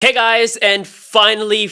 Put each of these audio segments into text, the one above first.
Hey guys, and finally,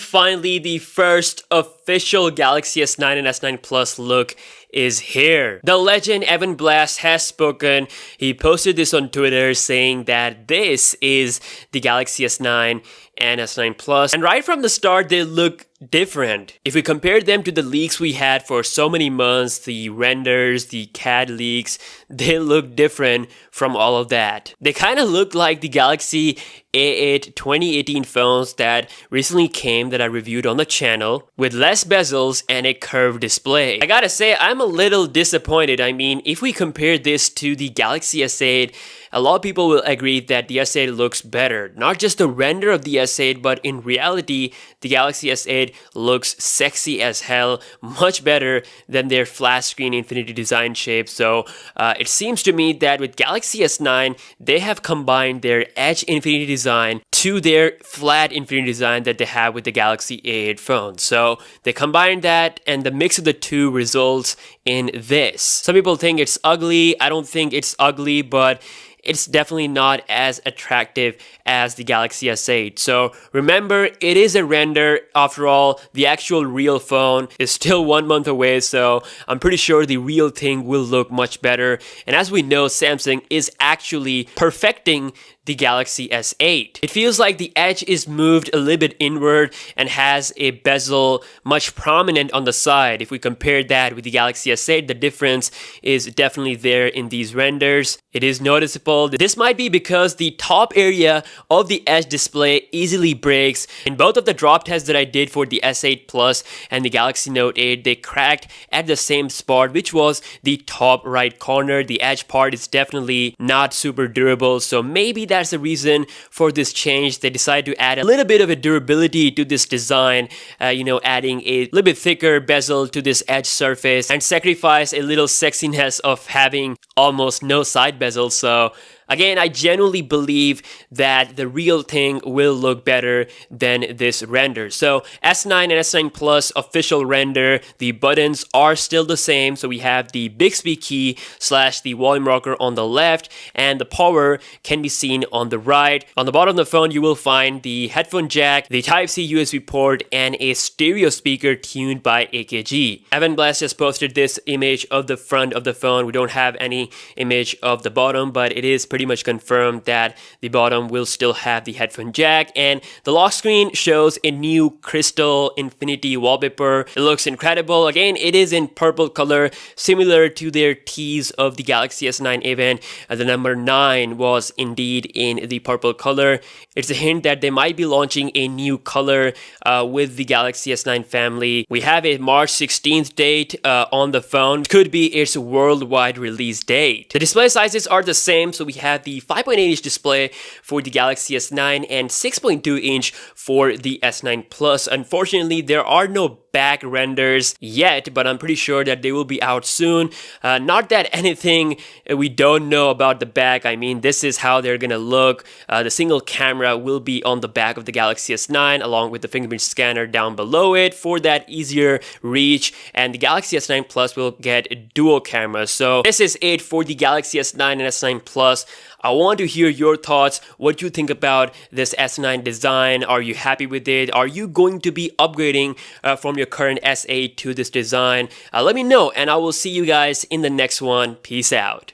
the first official Galaxy S9 and S9 Plus look is here. The legend Evan Blass has spoken. He posted this on Twitter saying that this is the Galaxy S9 and S9 Plus. And right from the start, they look different. If we compare them to the leaks we had for so many months, the renders, the CAD leaks, they look different from all of that. They kind of look like the Galaxy A8 2018 phones that recently came that I reviewed on the channel with less bezels and a curved display. I gotta say, I'm a little disappointed. I mean, if we compare this to the Galaxy S8, a lot of people will agree that the S8 looks better. Not just the render of the S8, but in reality, the Galaxy S8 looks sexy as hell, much better than their flat screen Infinity design shape. So it seems to me that with Galaxy S9, they have combined their Edge Infinity design to their flat Infinity design that they have with the Galaxy A8 phone. So they combined that, and the mix of the two results in this. Some people think it's ugly. I don't think it's ugly, but it's definitely not as attractive as the Galaxy S8. So remember, it is a render. After all, the actual real phone is still 1 month away, so I'm pretty sure the real thing will look much better. And as we know, Samsung is actually perfecting the Galaxy S8. It feels like the edge is moved a little bit inward and has a bezel much prominent on the side. If we compare that with the Galaxy S8, the difference is definitely there in these renders. It is noticeable. This might be because the top area of the edge display easily breaks. In both of the drop tests that I did for the S8 Plus and the Galaxy Note 8, they cracked at the same spot, which was the top right corner. The edge part is definitely not super durable, so maybe that's the reason for this change. They decided to add a little bit of a durability to this design, adding a little bit thicker bezel to this edge surface and sacrifice a little sexiness of having almost no side bezel. So again, I genuinely believe that the real thing will look better than this render. So S9 and S9 Plus official render, the buttons are still the same. So we have the Bixby key / the volume rocker on the left, and the power can be seen on the right. On the bottom of the phone, you will find the headphone jack, the Type-C USB port, and a stereo speaker tuned by AKG. Evan Blass just posted this image of the front of the phone. We don't have any image of the bottom, but it is pretty much confirmed that the bottom will still have the headphone jack, and the lock screen shows a new crystal infinity wallpaper. It looks incredible. Again, it is in purple color, similar to their tease of the Galaxy S9 event. The number 9 was indeed in the purple color. It's a hint that they might be launching a new color with the Galaxy S9 family. We have a March 16th date on the phone. Could be its worldwide release date. The display sizes are the same, so we have the 5.8-inch display for the Galaxy S9 and 6.2-inch for the S9 Plus. Unfortunately, there are no back renders yet, but I'm pretty sure that they will be out soon. Not that anything we don't know about the back. I mean, this is how they're gonna look. The single camera will be on the back of the Galaxy S9 along with the fingerprint scanner down below it for that easier reach, and the Galaxy S9 Plus will get dual cameras. So this is it for the Galaxy S9 and S9 Plus. I want to hear your thoughts. What you think about this S9 design? Are you happy with it? Are you going to be upgrading from your current S8 to this design? Let me know, and I will see you guys in the next one. Peace out.